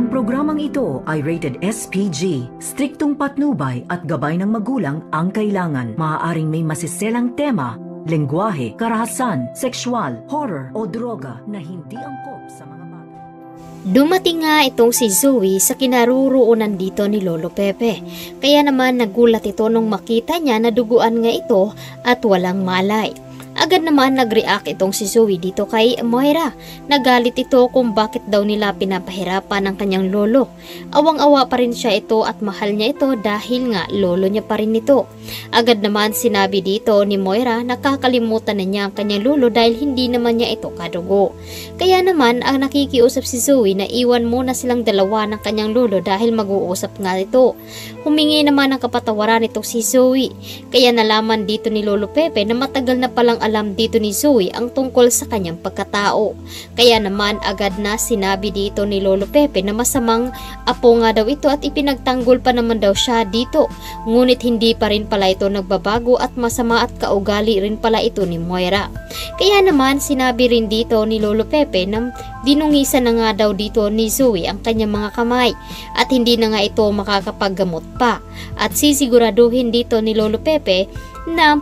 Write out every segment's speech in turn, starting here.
Ang programang ito ay rated SPG. Striktong patnubay at gabay ng magulang ang kailangan. Maaaring may masiselang tema, lengguwahe, karahasan, sexual, horror o droga na hindi angkop sa mga bata. Dumating nga itong si Zoe sa kinaroroonan dito ni Lolo Pepe. Kaya naman nagulat ito nung makita niya na duguan nga ito at walang malay. Agad naman nag-react itong si Zoe dito kay Moira. Nagalit ito kung bakit daw nila pinapahirapan ang kanyang lolo. Awang-awa pa rin siya ito at mahal niya ito dahil nga lolo niya pa rin ito. Agad naman sinabi dito ni Moira na kakalimutan na niya ang kanyang lolo dahil hindi naman niya ito kadugo. Kaya naman ang nakikiusap si Zoe na iwan muna silang dalawa ng kanyang lolo dahil mag-uusap nga ito. Humingi naman ng kapatawaran itong si Zoe. Kaya nalaman dito ni Lolo Pepe na matagal na palang alam dito ni Zoe ang tungkol sa kanyang pagkatao. Kaya naman agad na sinabi dito ni Lolo Pepe na masamang apo nga daw ito at ipinagtanggol pa naman daw siya dito. Ngunit hindi pa rin pala ito nagbabago at masama at kaugali rin pala ito ni Moira. Kaya naman sinabi rin dito ni Lolo Pepe na dinungisan na nga daw dito ni Zoe ang kanyang mga kamay at hindi na nga ito makakapaggamot pa. At sisiguraduhin dito ni Lolo Pepe na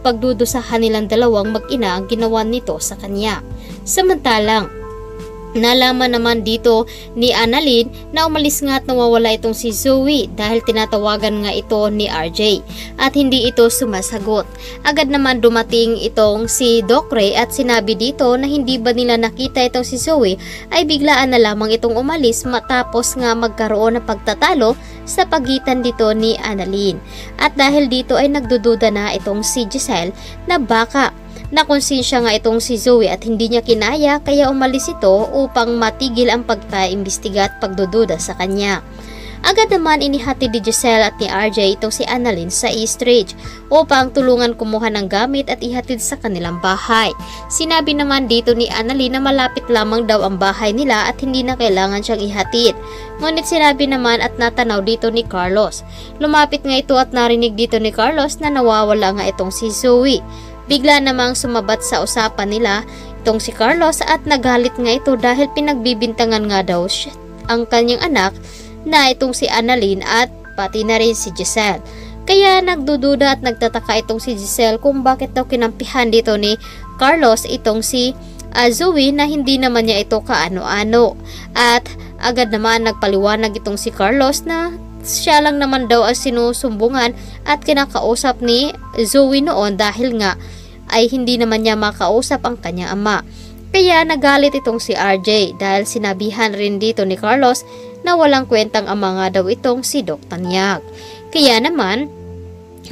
pagdudusahan nilang dalawang mag-ina ang ginawa nito sa kanya. Samantalang nalaman naman dito ni Annalyn na umalis nga at nawawala itong si Zoe dahil tinatawagan nga ito ni RJ at hindi ito sumasagot. Agad naman dumating itong si Doc Ray at sinabi dito na hindi ba nila nakita itong si Zoe ay biglaan na lamang itong umalis matapos nga magkaroon ng pagtatalo sa pagitan dito ni Annalyn. At dahil dito ay nagdududa na itong si Giselle na baka nakonsensya nga itong si Zoe at hindi niya kinaya kaya umalis ito upang matigil ang pagpaimbestiga at pagdududa sa kanya. Agad naman inihatid ni Giselle at ni RJ itong si Annalyn sa East Ridge upang tulungan kumuha ng gamit at ihatid sa kanilang bahay. Sinabi naman dito ni Annalyn na malapit lamang daw ang bahay nila at hindi na kailangan siyang ihatid. Ngunit sinabi naman at natanaw dito ni Carlos. Lumapit nga ito at narinig dito ni Carlos na nawawala nga itong si Zoe. Bigla namang sumabat sa usapan nila itong si Carlos at nagalit nga ito dahil pinagbibintangan nga daw siya ang kanyang anak na itong si Annalyn at pati na rin si Giselle. Kaya nagdududa at nagtataka itong si Giselle kung bakit daw kinampihan dito ni Carlos itong si Zoe na hindi naman niya ito kaano-ano. At agad naman nagpaliwanag itong si Carlos na siya lang naman daw ang sinusumbungan at kinakausap ni Zoe noon dahil nga ay hindi naman niya makausap ang kanyang ama. Kaya nagalit itong si RJ dahil sinabihan rin dito ni Carlos na walang kwentang ama nga daw itong si Doc Tanyag. Kaya naman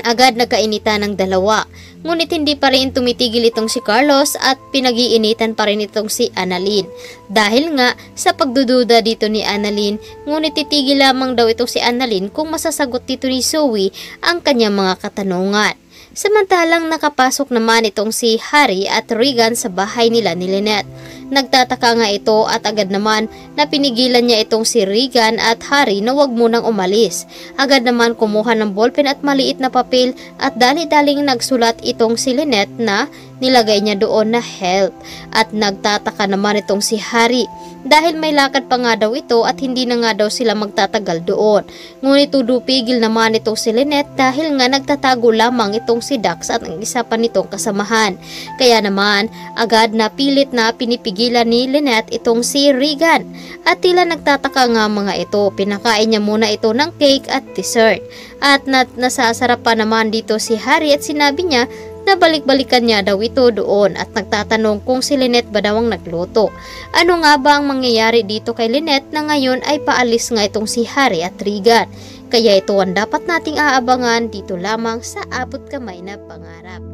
agad nagkainitan ng dalawa. Ngunit hindi pa rin tumitigil itong si Carlos at pinag-iinitan pa rin itong si Annalyn. Dahil nga sa pagdududa dito ni Annalyn, ngunit titigil lamang daw itong si Annalyn kung masasagot dito ni Zoe ang kanyang mga katanungan. Samantalang nakapasok naman itong si Harry at Regan sa bahay nila ni Lynette. Nagtataka nga ito at agad naman na pinigilan niya itong si Regan at Harry na wag munang umalis. Agad naman kumuha ng ballpen at maliit na papel at dali-daling nagsulat itong si Lynette na nilagay niya doon na help. At nagtataka naman itong si Harry dahil may lakad pa nga daw ito at hindi na nga daw sila magtatagal doon. Ngunit tudupigil naman itong si Lynette dahil nga nagtatago lamang itong si Dax at ang isa pa nitong kasamahan. Kaya naman agad na pilit na pinipigilan ni Lynette itong si Regan. At tila nagtataka nga mga ito, pinakain niya muna ito ng cake at dessert. At nasasarap pa naman dito si Harry at sinabi niya na balik-balikan niya daw ito doon at nagtatanong kung si Lynette ba daw ang nagluto. Ano nga ba ang mangyayari dito kay Lynette na ngayon ay paalis nga itong si Harry at Regan? Kaya ito ang dapat nating aabangan dito lamang sa Abot Kamay na Pangarap.